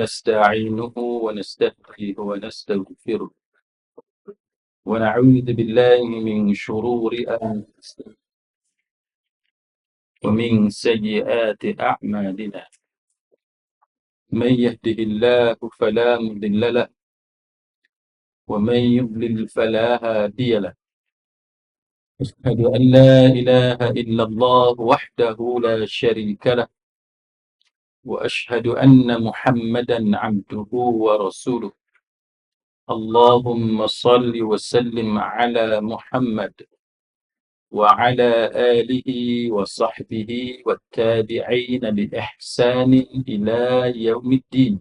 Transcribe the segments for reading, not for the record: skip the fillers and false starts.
ونستعينه ونستهديه ونستغفره ونعوذ بالله من شرور أنفسنا ومن سيئات أعمالنا. من يهده الله فلا مضل له ومن يضلل فلا هادي له. أشهد أن لا إله إلا الله وحده لا شريك له وأشهد أن محمدا عبده ورسوله. اللهم صل وسلم على محمد وعلى آله وصحبه والتابعين بإحسان إلى يوم الدين.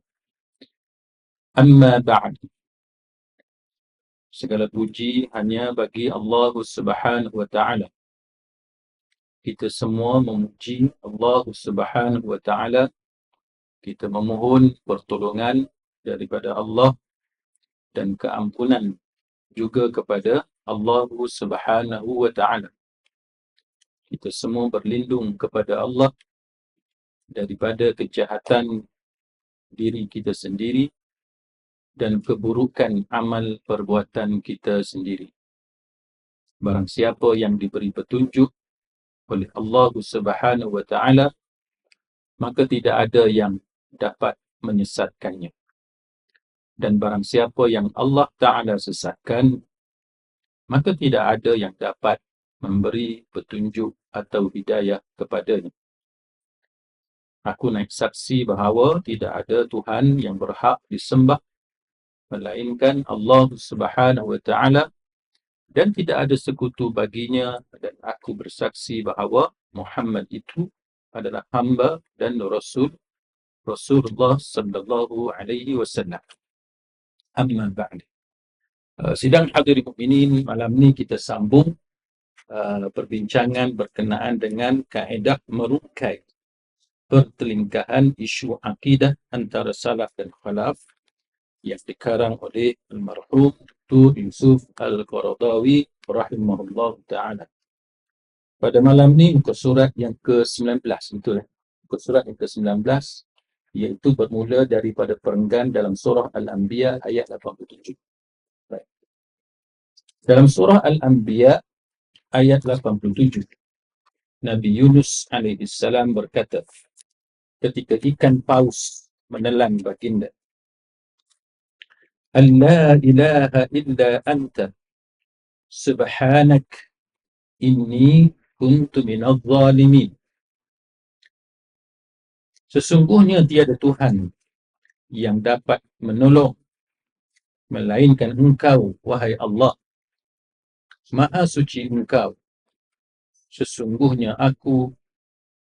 أما بعد. Segala puji hanya bagi Allah Subhanahu wa Ta'ala. Kita semua memuji Allah Subhanahu wa Ta'ala. Kita memohon pertolongan daripada Allah dan keampunan juga kepada Allah Subhanahu wa Ta'ala. Kita semua berlindung kepada Allah daripada kejahatan diri kita sendiri dan keburukan amal perbuatan kita sendiri. Barang siapa yang diberi petunjuk oleh Allah Subhanahu wa Ta'ala, maka tidak ada yang dapat menyesatkannya. Dan barang siapa yang Allah Ta'ala sesatkan, maka tidak ada yang dapat memberi petunjuk atau hidayah kepadanya. Aku naik saksi bahawa tidak ada Tuhan yang berhak disembah melainkan Allah Subhanahu wa Ta'ala, dan tidak ada sekutu baginya, dan aku bersaksi bahawa Muhammad itu adalah hamba dan Rasulullah sallallahu alaihi wasallam. Amma ba'd. Sidang hadirin mukminin, malam ni kita sambung perbincangan berkenaan dengan kaedah merungkai pertelingkahan isu akidah antara salaf dan khalaf yang dikarang oleh almarhum Dr. Yusuf Al-Qaradawi rahimahullah ta'ala. Pada malam ni muka surat yang ke-19, betul eh? Muka surat yang ke-19, iaitu bermula daripada perenggan dalam surah Al-Anbiya ayat 87. Baik. Dalam surah Al-Anbiya ayat 87, Nabi Yunus alaihissalam berkata ketika ikan paus menelan baginda, "La ilaha illa anta subhanak inni kuntu minadh dhalimin." Sesungguhnya tiada Tuhan yang dapat menolong melainkan Engkau, wahai Allah. Maha suci Engkau. Sesungguhnya aku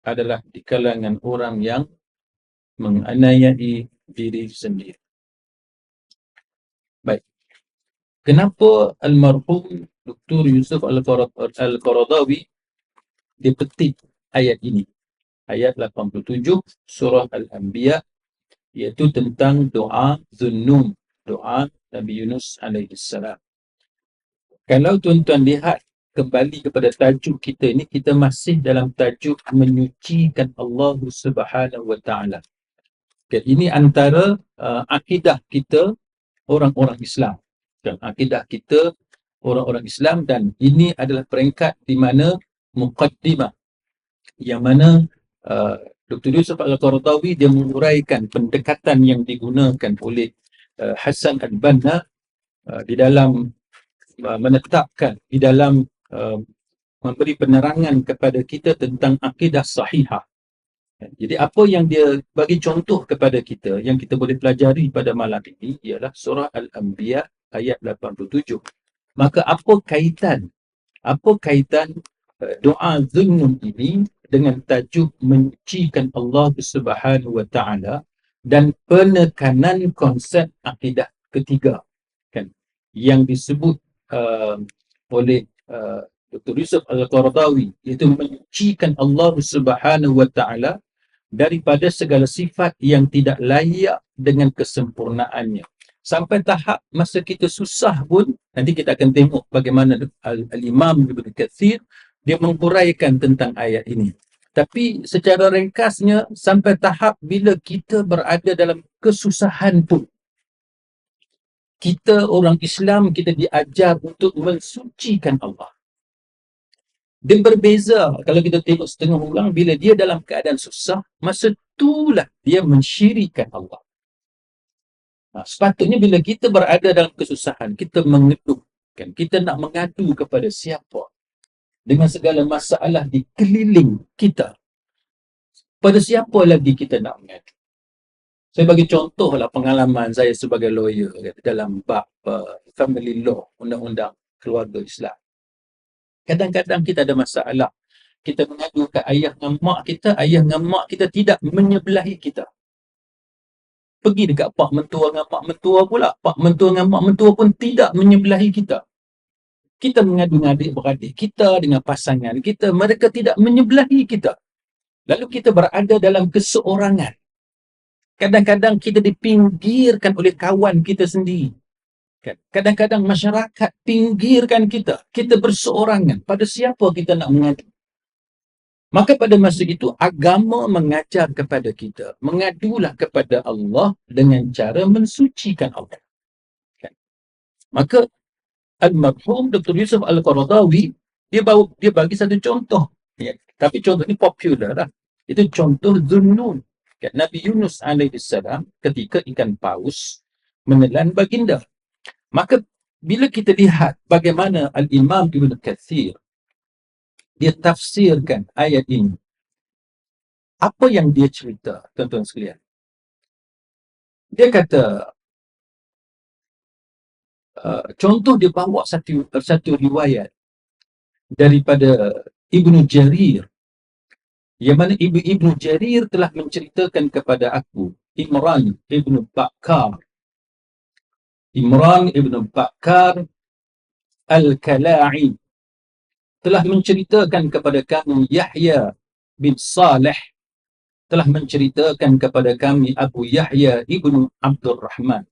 adalah di kalangan orang yang menganiayai diri sendiri. Baik. Kenapa almarhum Dr. Yusuf Al-Qaradawi dipetik ayat ini? Ayat 87 surah Al-Anbiya, iaitu tentang doa Zunnun, doa Nabi Yunus alaihissalam. Kalau tuan-tuan lihat kembali kepada tajuk kita ini, kita masih dalam tajuk menyucikan Allah Subhanahu wa Ta'ala. Okay, ini antara akidah kita orang-orang Islam. Dan akidah kita orang-orang Islam, dan ini adalah peringkat di mana muqaddimah, yang mana Dr. Yusuf Al-Qaradawi dia menguraikan pendekatan yang digunakan oleh Hasan Al-Banna di dalam menetapkan, di dalam memberi penerangan kepada kita tentang akidah sahihah. Jadi apa yang dia bagi contoh kepada kita yang kita boleh pelajari pada malam ini ialah surah Al-Anbiya ayat 87. Maka apa kaitan doa Zunnun ini dengan tajuk menyucikan Allah Subhanahu wa Ta'ala dan penekanan konsep akidah ketiga, kan, yang disebut oleh Dr. Yusuf Al-Qaradawi, iaitu menyucikan Allah Subhanahu wa Ta'ala daripada segala sifat yang tidak layak dengan kesempurnaannya. Sampai tahap masa kita susah pun, nanti kita akan tengok bagaimana Al-Imam Ibn Katsir dia menguraikan tentang ayat ini. Tapi secara ringkasnya, sampai tahap bila kita berada dalam kesusahan pun, kita orang Islam, kita diajar untuk mensucikan Allah. Dia berbeza kalau kita tengok setengah orang, bila dia dalam keadaan susah, masa itulah dia mensyirikkan Allah. Sepatutnya bila kita berada dalam kesusahan, kita mengeduh, kan? Kita nak mengadu kepada siapa? Dengan segala masalah di keliling kita. Pada siapa lagi kita nak mengadu? Saya bagi contohlah pengalaman saya sebagai lawyer dalam bab family law, undang-undang keluarga Islam. Kadang-kadang kita ada masalah. Kita mengadu ke ayah dan mak kita tidak menyebelahi kita. Pergi dekat pak mentua dengan mak mentua pula. Pak mentua dengan mak mentua pun tidak menyebelahi kita. Kita mengadu dengan adik-beradik kita, dengan pasangan kita, mereka tidak menyebelahi kita. Lalu kita berada dalam keseorangan. Kadang-kadang kita dipinggirkan oleh kawan kita sendiri. Kadang-kadang masyarakat pinggirkan kita. Kita berseorangan. Pada siapa kita nak mengadu? Maka pada masa itu, agama mengajar kepada kita, mengadulah kepada Allah dengan cara mensucikan Allah. Maka Al-Marhum Dr. Yusuf Al-Qaradawi, dia bagi satu contoh. Tapi contoh ini popular lah. Itu contoh Zunnun. Nabi Yunus AS ketika ikan paus menelan baginda. Maka bila kita lihat bagaimana Al-Imam Ibn Kathir dia tafsirkan ayat ini, apa yang dia cerita, tuan-tuan sekalian? Dia kata, contoh dia bawa satu riwayat daripada Ibnu Jarir, yang mana Ibnu Jarir telah menceritakan kepada aku, Imran Ibn Bakkar Al-Kala'i telah menceritakan kepada kami, Yahya bin Saleh telah menceritakan kepada kami, Abu Yahya Ibn Abdul Rahman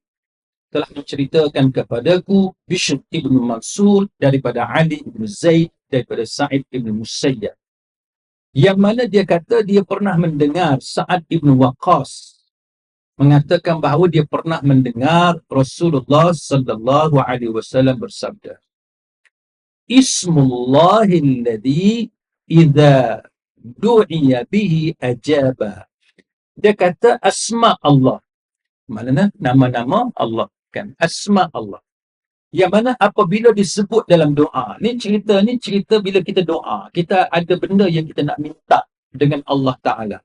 telah menceritakan kepadaku, Bishr Ibn Mansur daripada Ali Ibn Zaid daripada Sa'id Ibn Musayyab, yang mana dia kata dia pernah mendengar Sa'ad Ibn Waqqas mengatakan bahawa dia pernah mendengar Rasulullah sallallahu alaihi wasallam bersabda, Ismullahilladzi idza du'iya bihi ajaba. Dia kata asma Allah. Maknanya nama-nama Allah, kan? Asma Allah. Yang mana apabila disebut dalam doa. Ni cerita bila kita doa. Kita ada benda yang kita nak minta dengan Allah Ta'ala.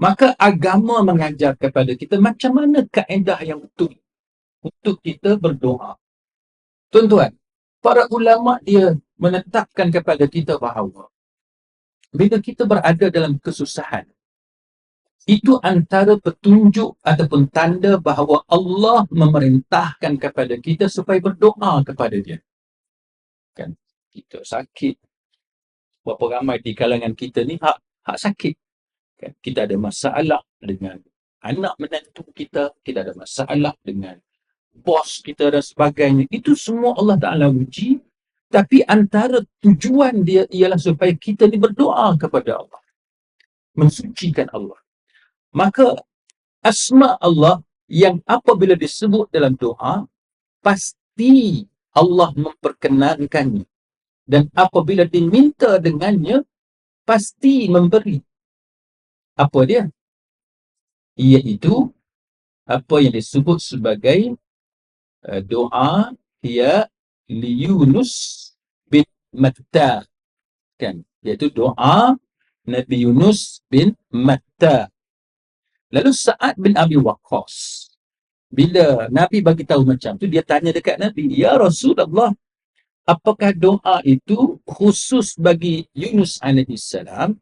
Maka agama mengajar kepada kita macam mana kaedah yang betul untuk kita berdoa. Tuan-tuan, para ulama dia menetapkan kepada kita bahawa bila kita berada dalam kesusahan, itu antara petunjuk ataupun tanda bahawa Allah memerintahkan kepada kita supaya berdoa kepada dia. Kan? Kita sakit. Berapa ramai di kalangan kita ni hak sakit. Kan? Kita ada masalah dengan anak menantu kita ada masalah dengan bos kita dan sebagainya. Itu semua Allah Ta'ala uji, tapi antara tujuan dia ialah supaya kita ni berdoa kepada Allah, mensucikan Allah. Maka asma Allah yang apabila disebut dalam doa, pasti Allah memperkenankannya, dan apabila diminta dengannya, pasti memberi. Apa dia? Iaitu apa yang disebut sebagai doa ya li Yunus bin Matta, kan? Iaitu doa Nabi Yunus bin Matta. Lalu Sa'ad bin Abi Waqqas, bila Nabi bagi tahu macam tu, dia tanya dekat Nabi, ya Rasulullah, apakah doa itu khusus bagi Yunus alaihissalam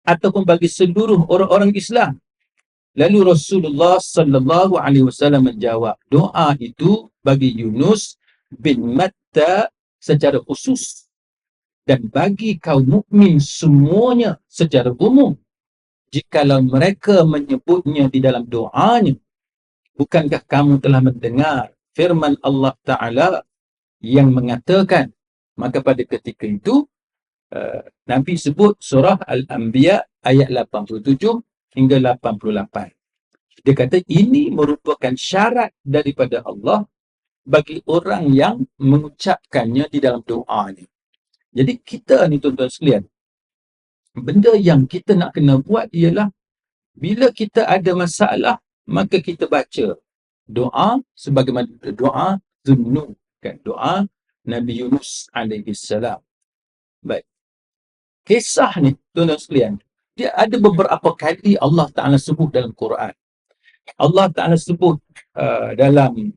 ataupun bagi seluruh orang-orang Islam? Lalu Rasulullah sallallahu alaihi wasallam menjawab, doa itu bagi Yunus bin Matta secara khusus dan bagi kaum mukmin semuanya secara umum. Jikalau mereka menyebutnya di dalam doanya, bukankah kamu telah mendengar firman Allah Ta'ala yang mengatakan, maka pada ketika itu Nabi sebut surah Al-Anbiya ayat 87 hingga 88. Dia kata ini merupakan syarat daripada Allah bagi orang yang mengucapkannya di dalam doa ni. Jadi kita ni tuan-tuan sekalian, benda yang kita nak kena buat ialah bila kita ada masalah, maka kita baca doa sebagaimana doa Zunnun, kan? Doa Nabi Yunus alaihi salam. Baik. Kisah ni tuan-tuan sekalian, dia ada beberapa kali Allah Taala sebut dalam Quran. Allah Taala sebut dalam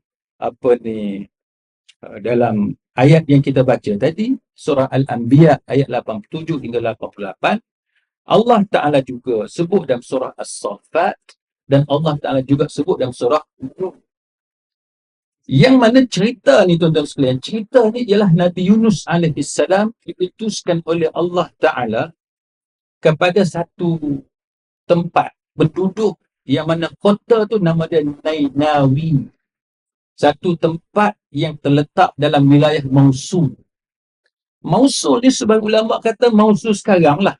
dalam ayat yang kita baca tadi, surah Al-Anbiya ayat 87 hingga 88. Allah Taala juga sebut dalam surah As-Saffat dan Allah Taala juga sebut dalam surah Nur. Yang mana cerita ni tuan-tuan sekalian, cerita ni ialah Nabi Yunus alaihi salam diutuskan oleh Allah Taala kepada satu tempat penduduk yang mana kota tu nama dia Nainawi. Satu tempat yang terletak dalam wilayah Mosul. Mosul ni sebagai ulama kata Mosul sekarang lah,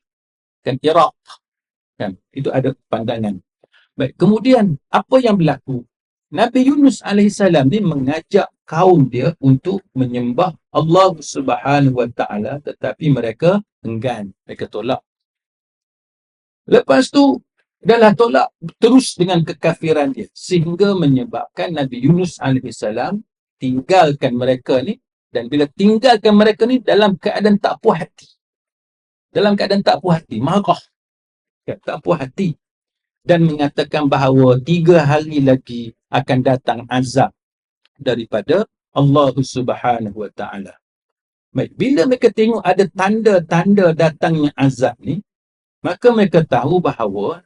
kan, Iraq, kan, itu ada pandangan. Baik, kemudian apa yang berlaku? Nabi Yunus alaihissalam ni mengajak kaum dia untuk menyembah Allah Subhanahu wa taala, tetapi mereka enggan, mereka tolak. Lepas tu adalah tolak terus dengan kekafiran dia sehingga menyebabkan Nabi Yunus alaihissalam tinggalkan mereka ni, dan bila tinggalkan mereka ni dalam keadaan tak puas hati. Dalam keadaan tak puas hati, marah, tak puas hati, dan mengatakan bahawa 3 hari lagi akan datang azab daripada Allah Subhanahu wa taala. Baik, bila mereka tengok ada tanda-tanda datangnya azab ni, maka mereka tahu bahawa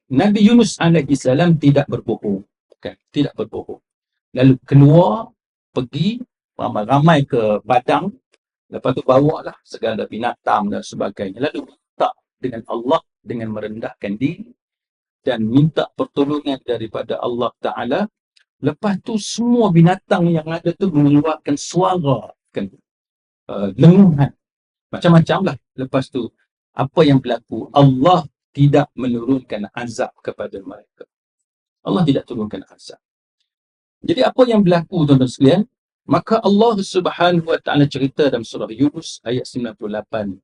Nabi Yunus alaihi salam tidak berbohong, kan? Tidak berbohong. Lalu keluar, pergi ramai-ramai ke padang, lepas tu bawalah segala binatang dan sebagainya, lalu minta dengan Allah dengan merendahkan diri dan minta pertolongan daripada Allah Ta'ala. Lepas tu semua binatang yang ada tu mengeluarkan suara, kan, lenguhan, macam-macam lah. Lepas tu apa yang berlaku? Allah tidak menurunkan azab kepada mereka. Allah tidak turunkan azab. Jadi apa yang berlaku tuan-tuan sekalian? Maka Allah Subhanahu wa taala cerita dalam surah Yunus ayat 98.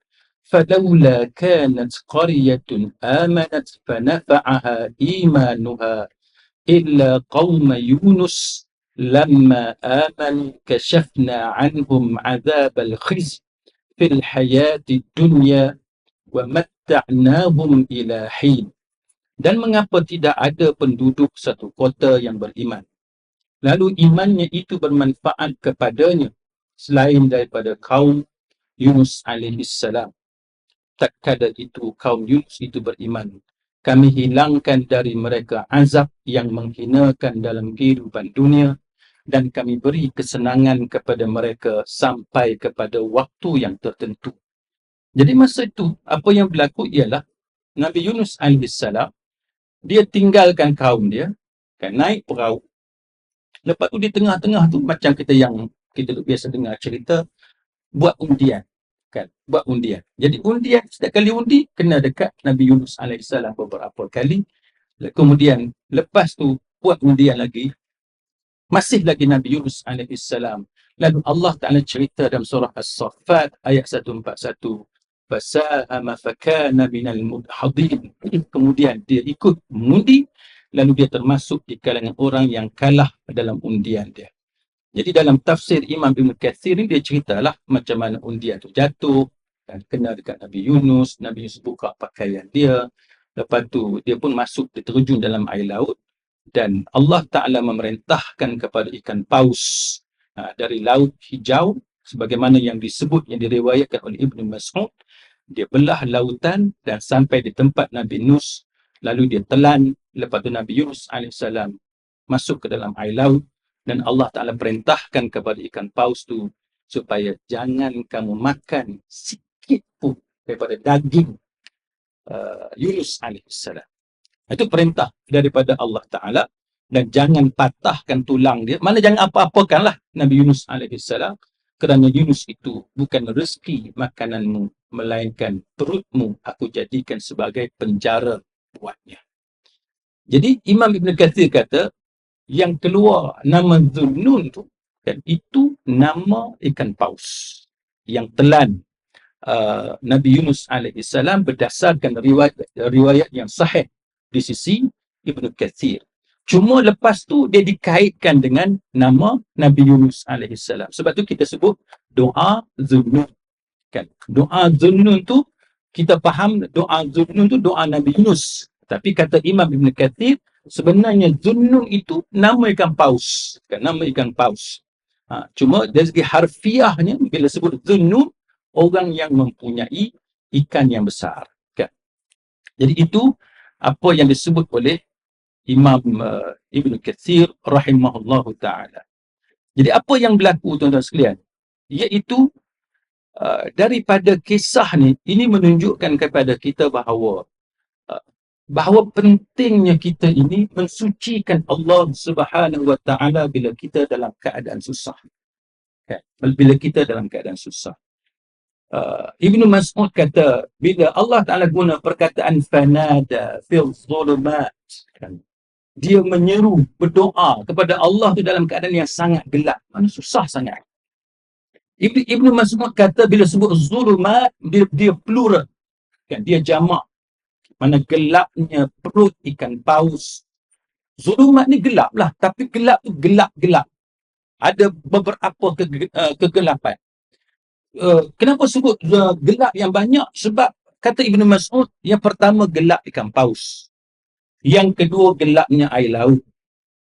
فَلَوْلَا كَانَتْ قَرْيَةٌ آمَنَتْ فَنَفَعَهَا إِيمَانُهَا إِلَّا قَوْمَ يُونُسَ لَمَّا آمَنُوا كَشَفْنَا عَنْهُمْ عَذَابَ الْخِزْيِ فِي الْحَيَاةِ الدُّنْيَا وَمَتَّعْنَاهُمْ إِلَى حِينٍ. Dan mengapa tidak ada penduduk satu kota yang beriman, lalu imannya itu bermanfaat kepadanya selain daripada kaum Yunus alaihi salam. Tak kala itu kaum Yunus itu beriman, kami hilangkan dari mereka azab yang menghinakan dalam kehidupan dunia, dan kami beri kesenangan kepada mereka sampai kepada waktu yang tertentu. Jadi masa itu apa yang berlaku ialah Nabi Yunus alaihi salam dia tinggalkan kaum dia, kan, naik perahu. Lepas tu di tengah-tengah tu macam kita biasa dengar cerita, buat undian, kan, buat undian. Jadi undian, setiap kali undi kena dekat Nabi Yunus alaihissalam beberapa kali. Kemudian lepas tu buat undian lagi, masih lagi Nabi Yunus alaihissalam. Lalu Allah Taala cerita dalam surah As-Saffat ayat 141, fasahama fakana minal mudhadin. Kemudian dia ikut mengundi, lalu dia termasuk di kalangan orang yang kalah dalam undian dia. Jadi dalam tafsir Imam Ibn Kathir ni dia ceritalah macam mana undian tu jatuh dan kena dekat Nabi Yunus. Nabi Yunus buka pakaian dia. Lepas tu dia pun masuk, dia terjun dalam air laut. Dan Allah Ta'ala memerintahkan kepada ikan paus dari laut hijau, sebagaimana yang disebut, yang diriwayatkan oleh Ibn Mas'ud. Dia belah lautan dan sampai di tempat Nabi Yunus. Lalu dia telan. Lepas tu Nabi Yunus AS masuk ke dalam air laut. Dan Allah Ta'ala perintahkan kepada ikan paus tu supaya jangan kamu makan sikit pun daripada daging Yunus AS. Itu perintah daripada Allah Ta'ala. Dan jangan patahkan tulang dia. Mana jangan apa-apakanlah Nabi Yunus AS. kerana Yunus itu bukan rezeki makananmu, melainkan perutmu aku jadikan sebagai penjara buatnya. Jadi Imam Ibn Kathir kata, yang keluar nama Zunnun tu, dan itu nama ikan paus yang telan Nabi Yunus alaihissalam berdasarkan riwayat yang sahih di sisi Ibn Kathir. Cuma lepas tu dia dikaitkan dengan nama Nabi Yunus alaihissalam. Sebab tu kita sebut doa Zunnun. Kan? Doa Zunnun tu kita faham doa Zunnun tu doa Nabi Yunus. Tapi kata Imam Ibn Kathir, sebenarnya Zunnun itu nama ikan paus. Kan? Nama ikan paus. Cuma dari segi harfiahnya, bila sebut Zunnun, orang yang mempunyai ikan yang besar. Kan? Jadi itu apa yang disebut oleh Imam Ibn Kathir rahimahullahu ta'ala. Jadi apa yang berlaku tuan-tuan sekalian? Iaitu daripada kisah ni, ini menunjukkan kepada kita bahawa pentingnya kita ini mensucikan Allah Subhanahu wa ta'ala bila kita dalam keadaan susah. Okay. Bila kita dalam keadaan susah. Ibnu Mas'ud kata, bila Allah Ta'ala guna perkataan fanada fil zulumat, kan? Dia menyeru, berdoa kepada Allah tu dalam keadaan yang sangat gelap. Mana susah sangat. Ibnu Mas'ud kata bila sebut zulumat, dia plural. Kan? Dia jamak. Mana gelapnya perut ikan paus. Zulumat ni gelap lah. Tapi gelap tu gelap-gelap. Ada beberapa kegelapan. Kenapa sebut gelap yang banyak? Sebab kata Ibnu Mas'ud, yang pertama gelap ikan paus. Yang kedua gelapnya air laut.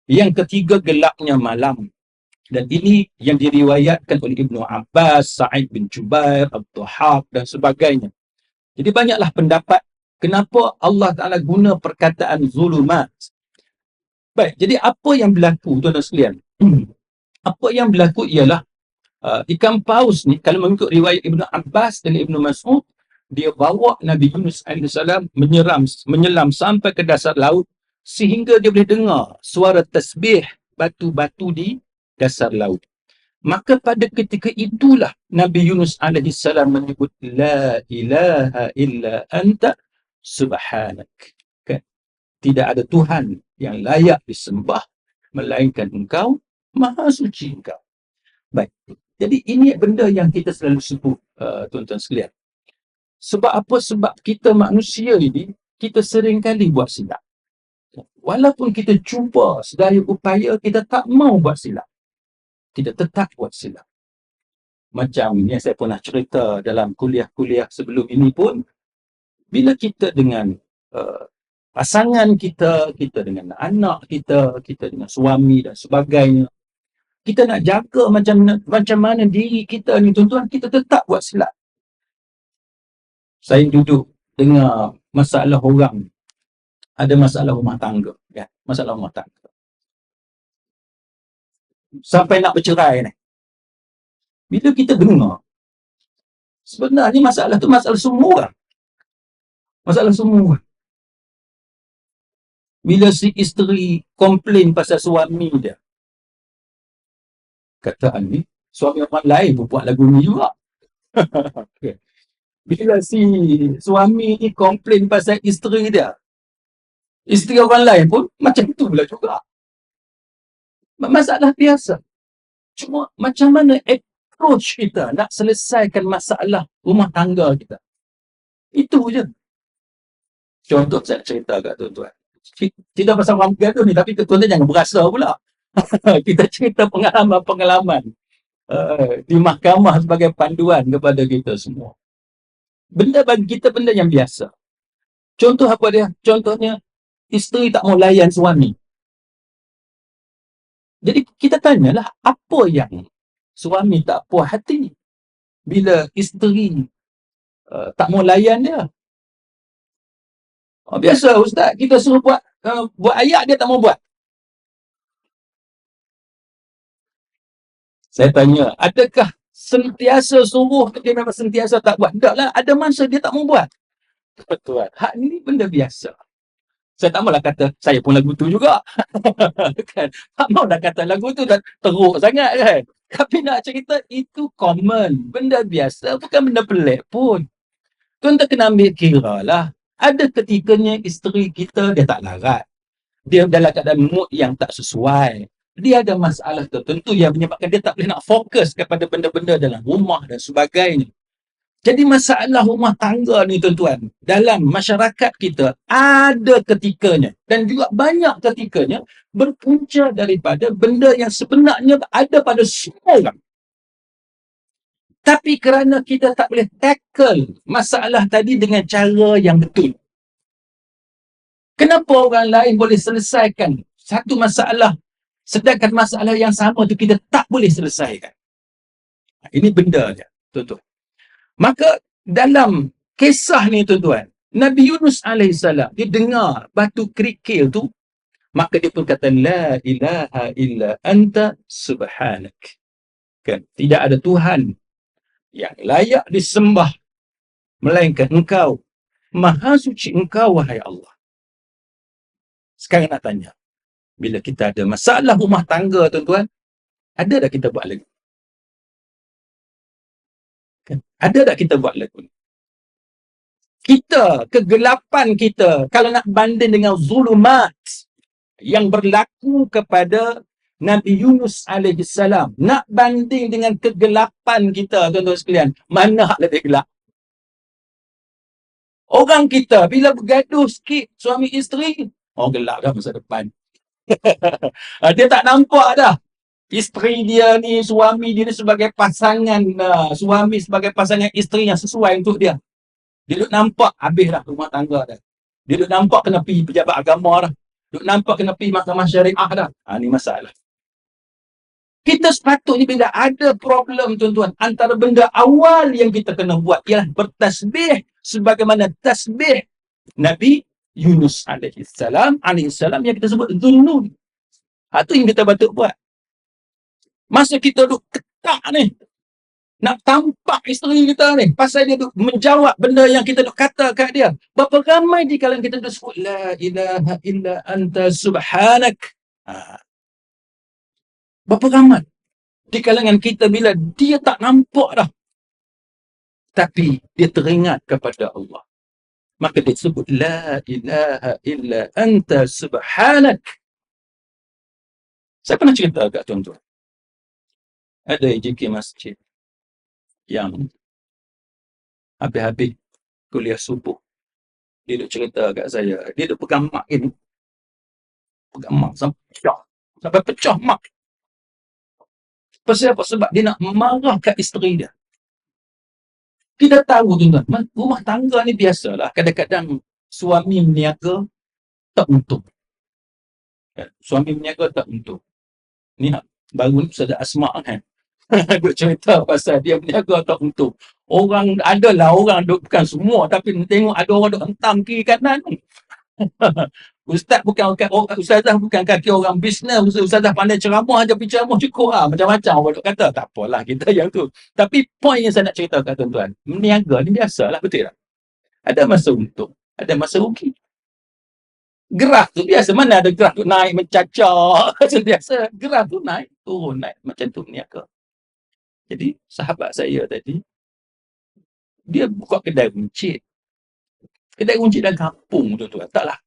Yang ketiga gelapnya malam. Dan ini yang diriwayatkan oleh Ibnu Abbas, Sa'id bin Jubair, Abduhaq dan sebagainya. Jadi banyaklah pendapat kenapa Allah Ta'ala guna perkataan zulumat. Baik, jadi apa yang berlaku tuan-tuan sekalian? Apa yang berlaku ialah ikan paus ni, kalau mengikut riwayat Ibnu Abbas dan Ibnu Mas'ud, dia bawa Nabi Yunus AS menyelam sampai ke dasar laut sehingga dia boleh dengar suara tasbih batu-batu di dasar laut. Maka pada ketika itulah Nabi Yunus AS menyebut La ilaha illa anta subhanak. Kan? Tidak ada Tuhan yang layak disembah melainkan Engkau, Maha Suci Engkau. Baik. Jadi ini benda yang kita selalu sebut, tuan-tuan sekalian. Sebab apa? Sebab kita manusia ini, kita seringkali buat silap. Walaupun kita cuba sedaya upaya, kita tak mau buat silap. Kita tetap buat silap. Macam yang saya pernah cerita dalam kuliah-kuliah sebelum ini pun, bila kita dengan pasangan kita dengan anak kita dengan suami dan sebagainya, kita nak jaga macam mana diri kita ni tuan-tuan, kita tetap buat silap. Saya duduk dengar masalah orang, ada masalah rumah tangga, ya, masalah rumah tangga. Sampai nak bercerai ni. Bila kita dengar, sebenarnya masalah tu masalah semua orang. Masalah semua orang. Bila si isteri komplain pasal suami dia, kata ni, suami orang lain pun buat lagu ni juga. Okay. Bila si suami ni komplain pasal isteri dia, isteri orang lain pun macam tu pula juga. Masalah biasa. Cuma macam mana approach kita nak selesaikan masalah rumah tangga kita. Itu je. Contoh saya cerita kat tuan-tuan. Cerita pasal orang bergaduh ni, tapi tuan-tuan jangan berasa pula. Kita cerita pengalaman-pengalaman di mahkamah sebagai panduan kepada kita semua. Benda bagi kita benda yang biasa. Contoh apa dia? Contohnya, isteri tak mau layan suami. Jadi kita tanyalah, apa yang suami tak puas hati bila isteri tak mau layan dia? Biasa ustaz, kita suruh buat ayat, dia tak mau buat. Saya tanya, adakah sentiasa suruh dia memang sentiasa tak buat? Taklah, ada masa dia tak mau buat. Tuan, hak ni benda biasa. Saya tak maulah kata, saya pun lagu tu juga. Kan? Tak maulah kata lagu tu dah teruk sangat kan. Tapi nak cerita itu common, benda biasa, bukan benda pelik pun. Tuan-tuan kena ambil kira lah. Ada ketikanya isteri kita dia tak larat. Dia dalam keadaan mood yang tak sesuai. Dia ada masalah tertentu yang menyebabkan dia tak boleh nak fokus kepada benda-benda dalam rumah dan sebagainya. Jadi masalah rumah tangga ni tuan-tuan, dalam masyarakat kita ada ketikanya dan juga banyak ketikanya berpunca daripada benda yang sebenarnya ada pada semua orang. Tapi kerana kita tak boleh tackle masalah tadi dengan cara yang betul. Kenapa orang lain boleh selesaikan satu masalah sedangkan masalah yang sama tu kita tak boleh selesaikan? Ini benda dia, tuan-tuan. Maka dalam kisah ni tuan-tuan, Nabi Yunus AS, dia dengar batu kerikil tu, maka dia pun kata, La ilaha illa anta subhanak. Kan? Tidak ada Tuhan yang layak disembah, melainkan engkau. Maha suci engkau, wahai Allah. Sekarang nak tanya, bila kita ada masalah rumah tangga tuan-tuan, ada tak kita buat lagu? Kan? Ada tak kita buat lagu? Kita, kegelapan kita, kalau nak banding dengan zulumat yang berlaku kepada Nabi Yunus AS, nak banding dengan kegelapan kita, tuan-tuan sekalian, mana hak lebih gelap? Orang kita, bila bergaduh sikit suami isteri, gelap dah masa depan. Dia tak nampak dah. Isteri dia ni, suami dia ni sebagai pasangan, suami sebagai pasangan isteri yang sesuai untuk dia. Dia duk nampak habis dah rumah tangga dah. Dia duk nampak kena pergi pejabat agama dah. Duk nampak kena pergi mahkamah syariah dah. Ni masalah. Kita sepatutnya bila ada problem tuan-tuan, antara benda awal yang kita kena buat ialah bertasbih sebagaimana tasbih Nabi Yunus alaihissalam yang kita sebut Dhunnun. Itu yang kita patut buat. Masa kita duk ketak ni, nak tampak isteri kita ni, pasal dia duk menjawab benda yang kita duk kata kat dia. Berapa ramai di kalangan kita duk sebut, La ilaha illa anta subhanak. Berapa ramai di kalangan kita bila dia tak nampak dah, tapi dia teringat kepada Allah. Maka dia sebut, La ilaha illa anta subhanak. Saya pernah cerita kat tuan-tuan. Ada AJK masjid yang habis-habis kuliah subuh, dia duk cerita kat saya, dia duk pegang mak ini, pegang mak sampai pecah mak. Pasal apa? Sebab dia nak marah kat isteri dia. Kita tahu tuan-tuan, rumah tangga ni biasalah, kadang-kadang suami meniaga tak untung. Suami meniaga tak untung. Ni baru ni Ustazah Asma kan duk cerita pasal dia berniaga tak untung. Orang adalah orang duk, bukan semua, tapi tengok ada orang duk hentam kiri kanan. Ustazah bukan kaki orang bisnes, ustazah pandai ceramah aja, pergi ceramah cukup lah, macam-macam orang duk kata. Tak apalah kita yang tu. Tapi poin yang saya nak cerita kat tuan-tuan, berniaga ni biasalah, betul tak? Ada masa untung, ada masa rugi. Graf tu biasa, mana ada graf tu naik mencacak macam biasa. Graf tu naik, turun, naik, macam tu berniaga. Jadi sahabat saya tadi, dia buka kedai runcit. Kedai runcit dalam kampung tuan-tuan. Taklah.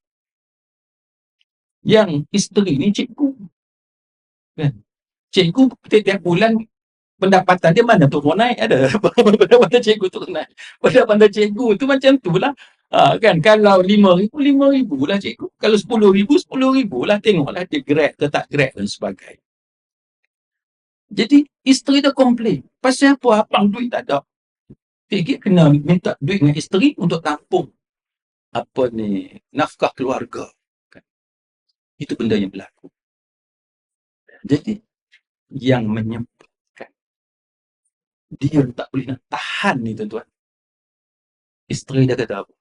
Yang isteri ni cikgu. Kan? Cikgu setiap bulan pendapatan dia mana turun naik ada. Pendapatan cikgu turun naik. Pendapatan cikgu tu macam tu lah. Kan, kalau 5,000 lah cikgu. Kalau 10,000 lah. Tengoklah dia grad ke tak grad dan sebagainya. Jadi isteri dia komplain. Pasal apa? Abang duit tak ada. Fikir kena minta duit dengan isteri untuk tampung apa ni, nafkah keluarga. Kan? Itu benda yang berlaku. Jadi yang menyebabkan dia tak boleh nak tahan ni tuan-tuan, isteri dia kata apa?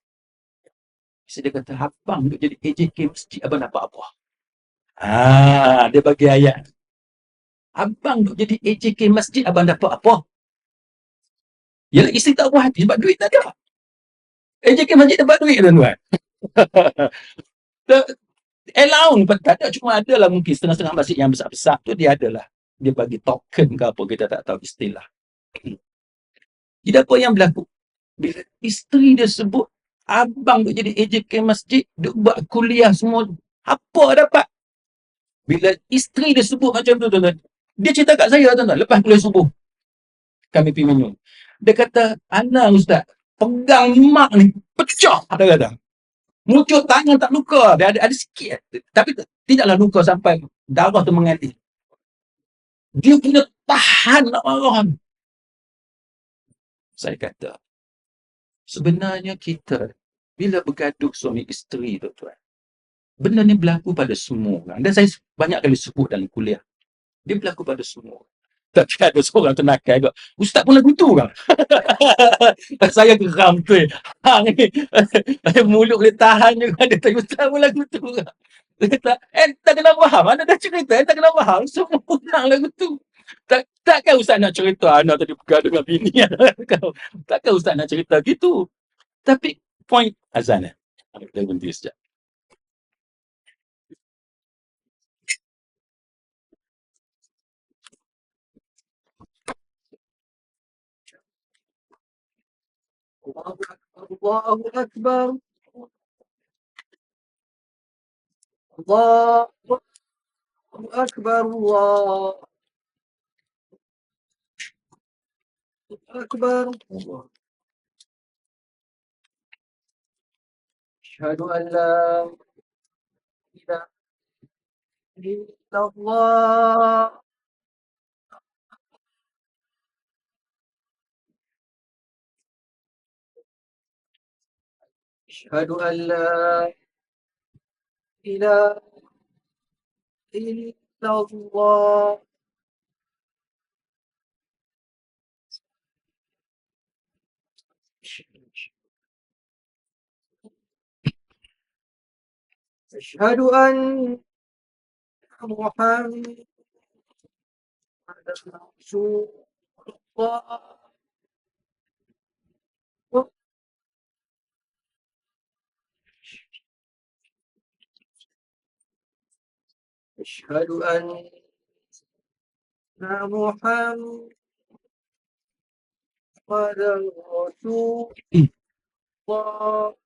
Isteri dia kata, abang duk jadi AJK masjid, abang dapat apa? Dia bagi ayat. Abang duk jadi AJK masjid, abang dapat apa? Yalah, isteri tak puas hati sebab duit tak ada. AJK masjid dapat duit tuan-tuan. Allowance pun tak ada, cuma adalah mungkin setengah-setengah masjid yang besar-besar tu dia adalah dia bagi token ke apa, kita tak tahu istilah. Jadi apa yang berlaku? Bila isteri dia sebut, abang duk jadi AJK masjid, duk buat kuliah semua, apa dapat? Bila isteri dia sebut macam tu, tuan-tuan, dia cerita kat saya, tuan-tuan, lepas kuliah subuh, kami pergi minum. Dia kata, Ana Ustaz, pegang mak ni, pecah, dia kata. Muncul tangan tak luka, dia ada sikit, tapi tidaklah luka sampai darah tu mengalir. Dia punya tahan nak marah. Saya kata, sebenarnya kita, bila bergaduh suami isteri, tuan-tuan, benda ni berlaku pada semua orang. Dan saya banyak kali sebut dalam kuliah. Dia berlaku pada semua orang. Tapi ada seorang tu nakal juga. Ustaz pun lagu tu kan? Saya geram tu. Hang ni. Mulut boleh tahan juga. Dia tanya Ustaz pun lagu tu kan? Dia kata, tak kena faham. Anda dah cerita, tak kena faham. Semua orang lagu tu. Takkan Ustaz nak cerita anak tadi bergaduh dengan bini kau. Takkan Ustaz nak cerita gitu. Tapi point azan. Kita berhenti sekejap. الله أكبر الله أكبر الله أكبر أشهد أن لا إله إلا الله أشهد أن لا إله إلا الله أشهد أن محمدا رسول الله أشهد أن محمدا رسول الله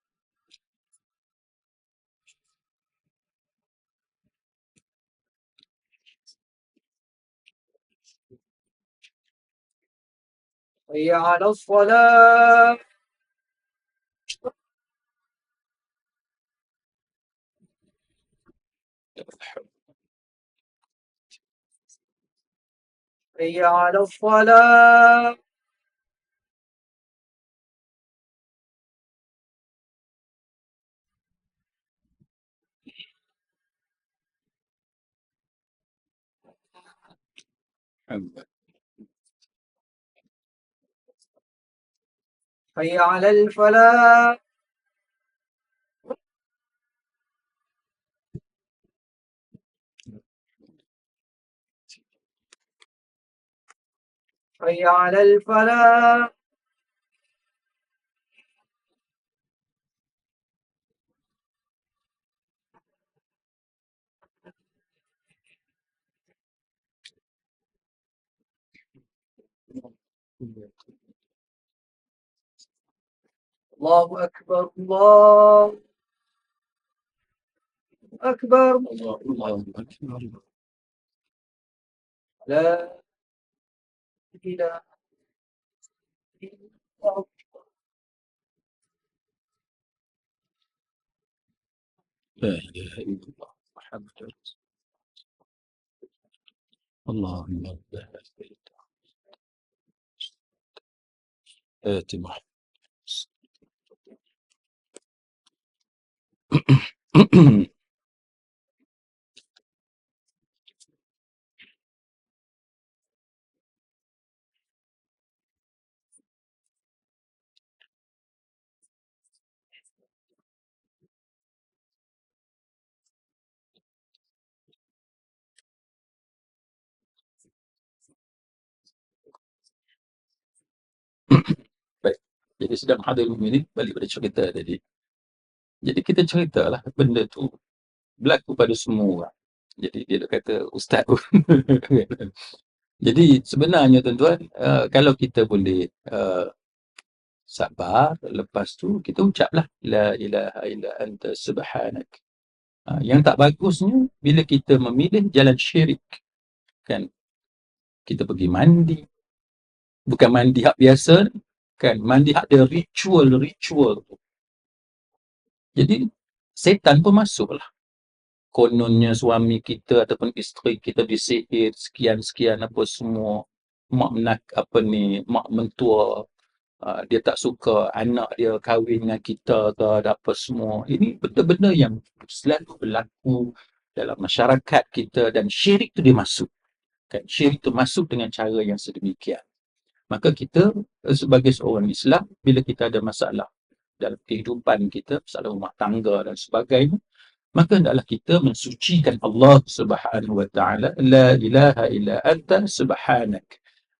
حي على الصلاة حي على الصلاة حي على الفلاح حي على الفلاح الله أكبر الله أكبر الله أكبر لا إله إلا الله لا إله إلا الله محمد رسول الله اللهم آت محمد Baik. Jadi sedang hadirin ini balik pada cerita tadi. Jadi kita ceritalah benda tu berlaku pada semua orang. Jadi dia nak kata ustaz pun. Jadi sebenarnya tuan-tuan, kalau kita boleh sabar, lepas tu kita ucaplah la ilaha illa anta subhanak. Yang tak bagusnya bila kita memilih jalan syirik, kan, kita pergi mandi, bukan mandi hak biasa, kan, mandi hak dia ritual tu. Jadi setan pun masuklah. Kononnya suami kita ataupun isteri kita disihir sekian-sekian apa semua, mak mentua, dia tak suka anak dia kahwin dengan kita ke apa semua. Ini benda-benda yang selalu berlaku dalam masyarakat kita, dan syirik tu dia masuk, kan, syirik tu masuk dengan cara yang sedemikian. Maka kita sebagai seorang Islam, bila kita ada masalah dalam kehidupan kita, masalah rumah tangga dan sebagainya, maka hendaklah kita mensucikan Allah Subhanahu wa taala, la ilaha illa anta subhanak.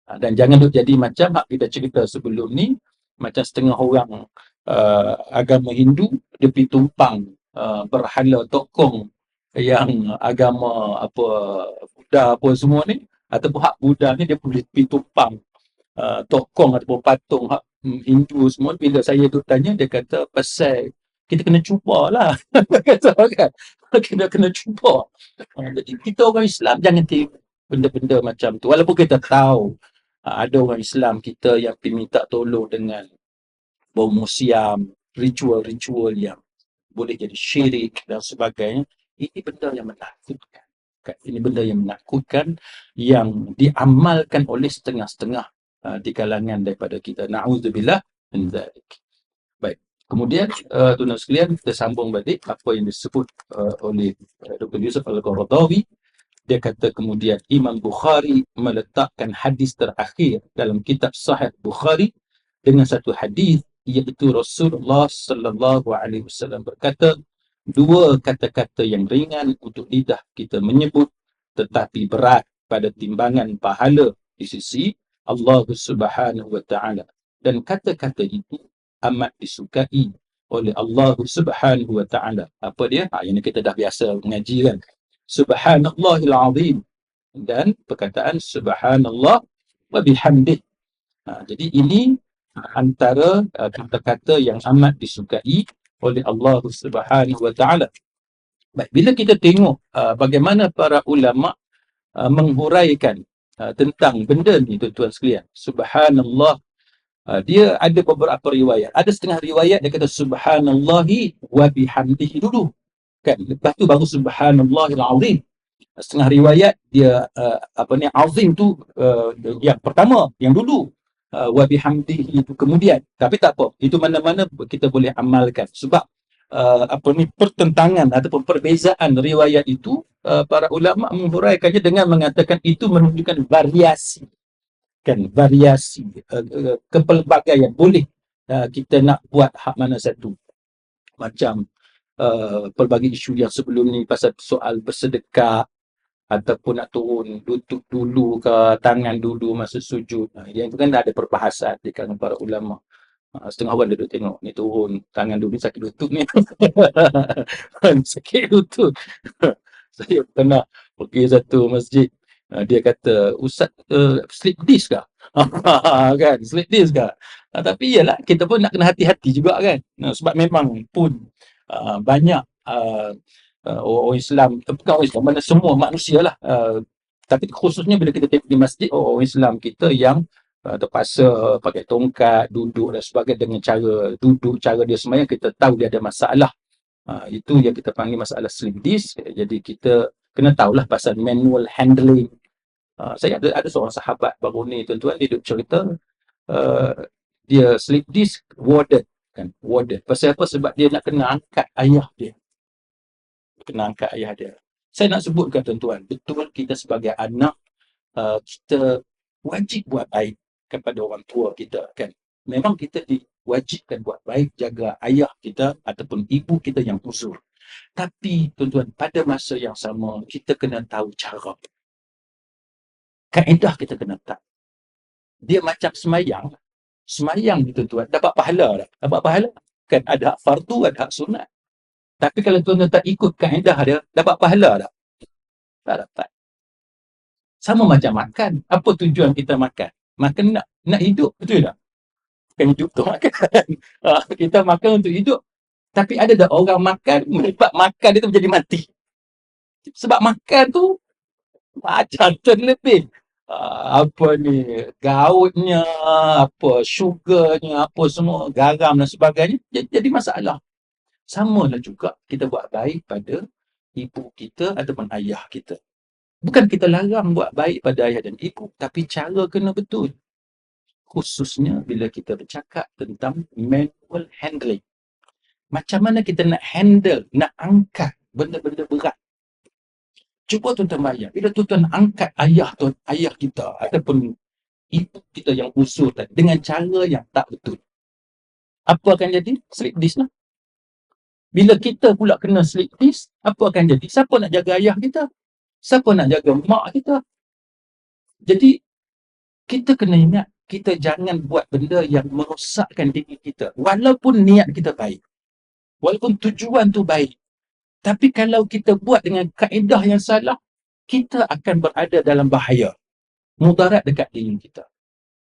Dan jangan duk jadi macam hak kita cerita sebelum ni, macam setengah orang agama Hindu dia pergi tumpang berhala tokong yang agama apa Buddha apa semua ni, ataupun hak Buddha ni dia boleh pergi tumpang tokong ataupun patung hak Hindu semua. Bila saya tu tanya, dia kata pasal kita kena cuba lah. Kata kan, kita kena cuba. Jadi kita orang Islam jangan tiru benda-benda macam tu. Walaupun kita tahu ada orang Islam kita yang pergi minta tolong dengan bau musiam, ritual-ritual yang boleh jadi syirik dan sebagainya. Ini benda yang menakutkan. Ini benda yang menakutkan, yang diamalkan oleh setengah-setengah di kalangan daripada kita. Na'udzubillah min dzalik. Baik. Kemudian tuan-tuan sekalian, kita sambung balik apa yang disebut oleh Dr. Yusuf Al-Qaradawi. Dia kata kemudian Imam Bukhari meletakkan hadis terakhir dalam kitab Sahih Bukhari dengan satu hadis, iaitu Rasulullah sallallahu alaihi wasallam berkata, dua kata-kata yang ringan untuk lidah kita menyebut tetapi berat pada timbangan pahala di sisi Allah Subhanahu wa taala, dan kata-kata itu amat disukai oleh Allah Subhanahu wa taala. Apa dia? Yang kita dah biasa mengaji kan. Subhanallahil azim, dan perkataan subhanallah wa bihamdih. Jadi ini antara kata-kata yang amat disukai oleh Allah Subhanahu wa taala. Baik, bila kita tengok bagaimana para ulama menghuraikan tentang benda ni tuan-tuan sekalian, subhanallah, dia ada beberapa riwayat. Ada setengah riwayat dia kata subhanallahi wa bihamdihi dulu, kan, lepas tu baru subhanallahil azim. Setengah riwayat dia azim tu yang pertama, yang dulu, wa bihamdihi itu kemudian. Tapi tak apa, itu mana-mana kita boleh amalkan, sebab pertentangan ataupun perbezaan riwayat itu, para ulama menghuraikannya dengan mengatakan itu menunjukkan variasi, kan, variasi kepelbagaian. Boleh kita nak buat hak mana satu, macam pelbagai isu yang sebelum ni pasal soal bersedekah, ataupun nak turun lutut dulu ke tangan dulu masa sujud. Yang itu kan ada perbahasan di kalangan para ulama. Setengah orang duduk tengok ni turun tangan dulu, ni sakit lutut ni. Sakit lutut. Saya pernah pergi satu masjid, dia kata, Ustaz, slip disc kah? Kan, slip disc kah? Tapi iyalah, kita pun nak kena hati-hati juga kan. Sebab memang pun banyak orang Islam, bukan orang Islam, mana semua manusia lah, tapi khususnya bila kita tengok di masjid, orang Islam kita yang terpaksa pakai tongkat, duduk dan sebagainya, dengan cara duduk, cara dia sembahyang, kita tahu dia ada masalah. Itu yang kita panggil masalah slip disc. Jadi kita kena tahulah pasal manual handling. Saya ada seorang sahabat baru ni tuan-tuan, dia duduk cerita dia slip disc warded, kan, warded. Pasal apa? Sebab dia nak kena angkat ayah dia. Saya nak sebutkan tuan-tuan, betul kita sebagai anak, kita wajib buat baik kepada orang tua kita, kan. Memang kita diwajibkan buat baik, jaga ayah kita ataupun ibu kita yang uzur. Tapi tuan-tuan, pada masa yang sama kita kena tahu cara. Kaedah kita kena tahu. Dia macam semayang. Semayang ni tuan-tuan, dapat pahala tak? Dapat pahala. Kan ada hak fardu, ada hak sunat. Tapi kalau tuan-tuan tak ikut kaedah dia, dapat pahala tak? Tak dapat. Sama macam makan. Apa tujuan kita makan? Makan nak hidup, betul tak? Bukan hidup tu makan. Kita makan untuk hidup. Tapi ada tak orang makan, sebab makan dia tu menjadi mati. Sebab makan tu macam terlebih. Apa ni, gautnya, apa sugarnya, apa semua, garam dan sebagainya, jadi masalah. Samalah juga kita buat baik pada ibu kita ataupun ayah kita. Bukan kita larang buat baik pada ayah dan ibu, tapi cara kena betul. Khususnya bila kita bercakap tentang manual handling. Macam mana kita nak handle, nak angkat benda-benda berat. Cuba tuan-tuan bayang, bila tuan-tuan angkat ayah kita ataupun ibu kita yang usul tadi dengan cara yang tak betul. Apa akan jadi? Slip disc lah. Bila kita pula kena slip disc, apa akan jadi? Siapa nak jaga ayah kita? Siapa nak jaga mak kita? Jadi, kita kena ingat, kita jangan buat benda yang merosakkan diri kita. Walaupun niat kita baik. Walaupun tujuan tu baik. Tapi kalau kita buat dengan kaedah yang salah, kita akan berada dalam bahaya. Mudarat dekat diri kita.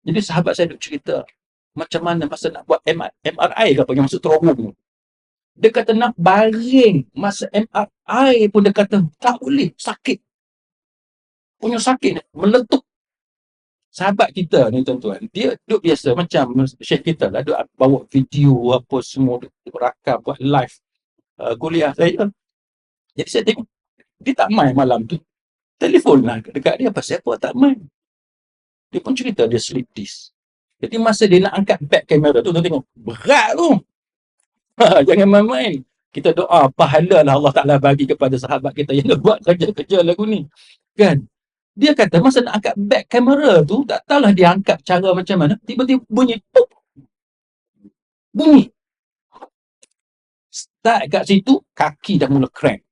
Jadi sahabat saya duk cerita, macam mana masa nak buat MRI ke apa yang masuk terowong. Dia kata nak baring masa MRI pun dia kata tak boleh, sakit. Punya sakit, meletup. Sahabat kita ni tuan-tuan, dia duk biasa macam Syekh kita lah, duk bawa video apa semua, duk rakam, buat live kuliah saya. Jadi saya tengok, dia tak main malam tu. Telefon lah dekat dia, pasal apa tak main. Dia pun cerita dia slip disc. Jadi masa dia nak angkat back kamera tu, tuan tengok, berat tu. Jangan main-main. Kita doa, pahala lah Allah Ta'ala bagi kepada sahabat kita yang buat kerja-kerja lagu ni. Kan? Dia kata masa nak angkat back kamera tu, tak tahulah dia angkat cara macam mana, tiba-tiba bunyi, pop. Bunyi. Start kat situ, kaki dah mula cramp.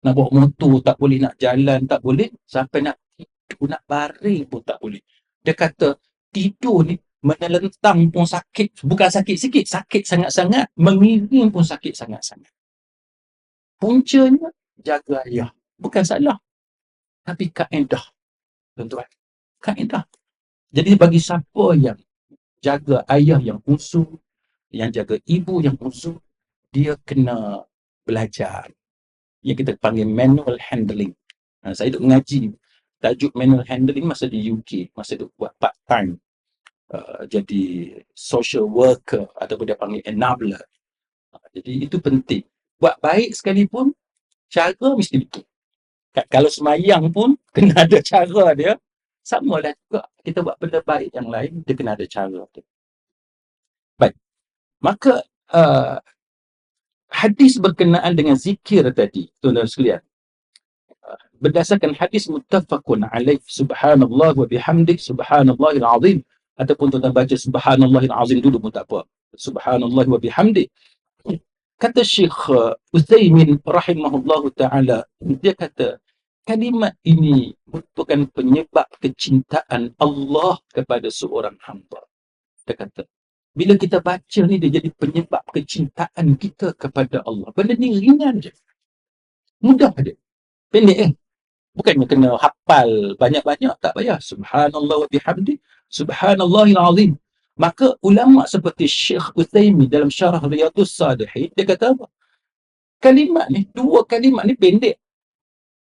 Nak bawa motor tak boleh, nak jalan tak boleh, sampai nak tidur, nak baring pun tak boleh. Dia kata, tidur ni menelentang pun sakit. Bukan sakit sikit, sakit sangat-sangat. Mengiring pun sakit sangat-sangat. Puncanya, jaga ayah. Bukan salah. Tapi kaedah. Tuan-tuan. Kaedah. Jadi bagi siapa yang jaga ayah yang usul, yang jaga ibu yang usul, dia kena belajar. Yang kita panggil manual handling. Saya duk mengaji tajuk manual handling masa di UK. Masa duk buat part time. Jadi social worker ataupun dia panggil enabler. Jadi itu penting. Buat baik sekalipun, cara mesti betul. Kalau semayang pun, kena ada cara dia. Sama lah juga. Kita buat benda baik yang lain, dia kena ada cara dia. Baik. Maka, hadis berkenaan dengan zikir tadi, tuan-tuan sekalian. Berdasarkan hadis muttafaqun alaih, subhanallah wa bihamdik, subhanallahil azim. Ataupun tuan-tuan baca subhanallahil azim dulu pun tak apa. Subhanallah wa bihamdik. Kata Syekh Utsaimin rahimahullahu ta'ala, dia kata, kalimat ini merupakan penyebab kecintaan Allah kepada seorang hamba. Dia kata, bila kita baca ni, dia jadi penyebab kecintaan kita kepada Allah. Benda ni ringan je. Mudah je. Pendek Bukannya kena hafal banyak-banyak, tak payah. Subhanallah wa bihamdi, subhanallahil azim. Maka ulama seperti Syekh Utsaimin dalam syarah Riyadhus Salihin, dia kata apa? Dua kalimat ni pendek.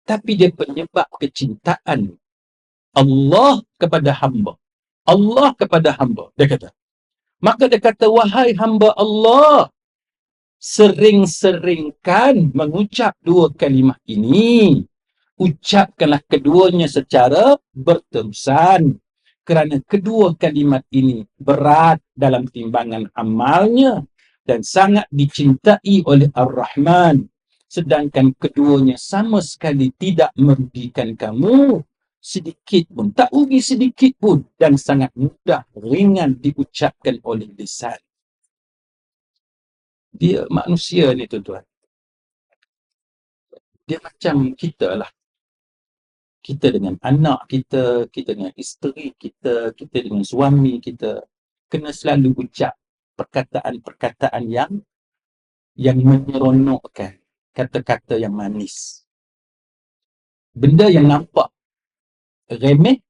Tapi dia penyebab kecintaan Allah kepada hamba. Allah kepada hamba. Dia kata. Maka dia kata, wahai hamba Allah, sering-seringkan mengucap dua kalimah ini. Ucapkanlah keduanya secara berterusan. Kerana kedua kalimat ini berat dalam timbangan amalnya dan sangat dicintai oleh Ar-Rahman. Sedangkan keduanya sama sekali tidak merugikan kamu sedikit pun. Tak rugi sedikit pun. Dan sangat mudah, ringan diucapkan oleh lisan. Dia manusia ni tuan-tuan. Dia macam kita lah. Kita dengan anak kita, kita dengan isteri kita, kita dengan suami kita. Kena selalu ucap perkataan-perkataan yang menyeronokkan. Kata-kata yang manis. Benda yang nampak remeh,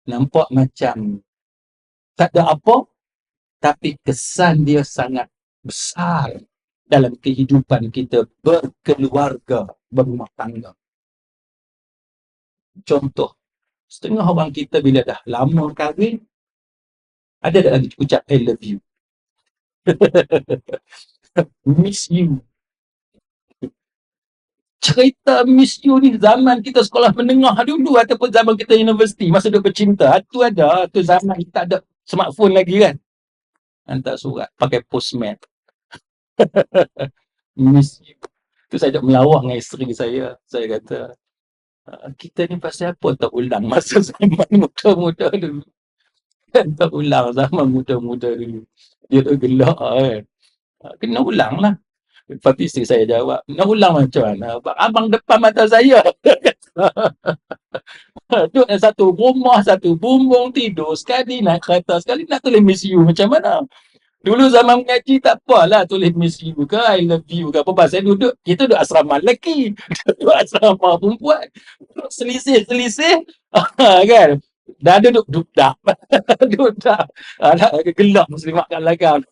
nampak macam tak ada apa, tapi kesan dia sangat besar dalam kehidupan kita berkeluarga, berumah tangga. Contoh, setengah orang kita bila dah lama kahwin, ada tak lagi ucap I love you, miss you. Cerita miss you ni zaman kita sekolah menengah dulu ataupun zaman kita universiti, masa duduk bercinta, tu ada, tu zaman kita ada smartphone lagi kan. Hantar surat, pakai postman. Miss you. Tu saya duduk melawak dengan isteri saya. Saya kata, kita ni pasal apa tak ulang masa zaman muda-muda dulu. Kan tak ulang zaman muda-muda dulu. Dia tu gelak kan. Kena ulang lah. Lepas tu isteri saya jawab, nak ulang macam mana? Abang depan mata saya. Duduk dalam satu rumah, satu bumbung, tidur sekali, naik kereta sekali, nak tulis miss you macam mana? Dulu zaman mengaji tak apalah tulis miss you ke, I love you ke apa. Pasal kita duduk asrama lelaki, duduk asrama perempuan. Selisih-selisih, kan? Dah duduk dudak. Dudak. Gelap muslimat kat belakang.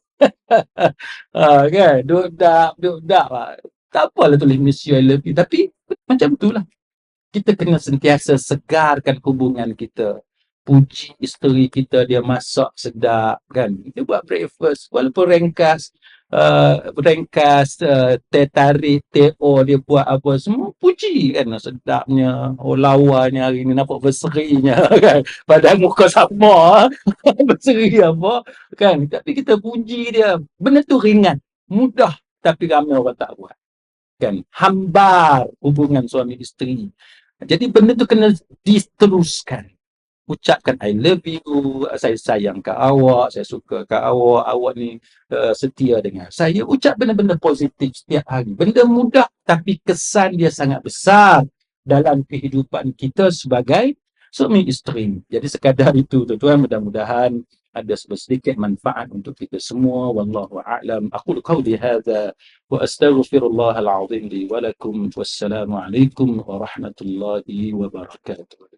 Kan? Dudak lah. Tak apalah tulis miss you, I love you. Tapi macam itulah. Kita kena sentiasa segarkan hubungan kita. Puji isteri kita, dia masak sedap kan. Dia buat breakfast walaupun ringkas, teh tarik, teh o dia buat apa semua, puji kan, sedapnya. Oh, lawanya hari ni nampak berserinya kan. Padahal muka sama berseri apa kan. Tapi kita puji dia. Benda tu ringan, mudah, tapi ramai orang tak buat. Kan, hambar hubungan suami isteri. Jadi benda tu kena diteruskan. Ucapkan I love you, saya sayang kat awak, saya suka kat awak, awak ni setia dengan saya. Ucap benda-benda positif setiap hari. Benda mudah tapi kesan dia sangat besar dalam kehidupan kita sebagai suami isteri. Jadi sekadar itu tuan-tuan, mudah-mudahan ada sedikit manfaat untuk kita semua. Wallahu a'lam. Aqulu qawli hadza wa astaghfirullahal azim li wa lakum. Wassalamualaikum warahmatullahi wabarakatuh.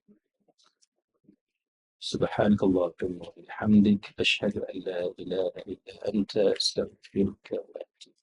سبحانك اللهم وبحمدك أشهد أن لا إله إلا أنت أستغفرك وأتوب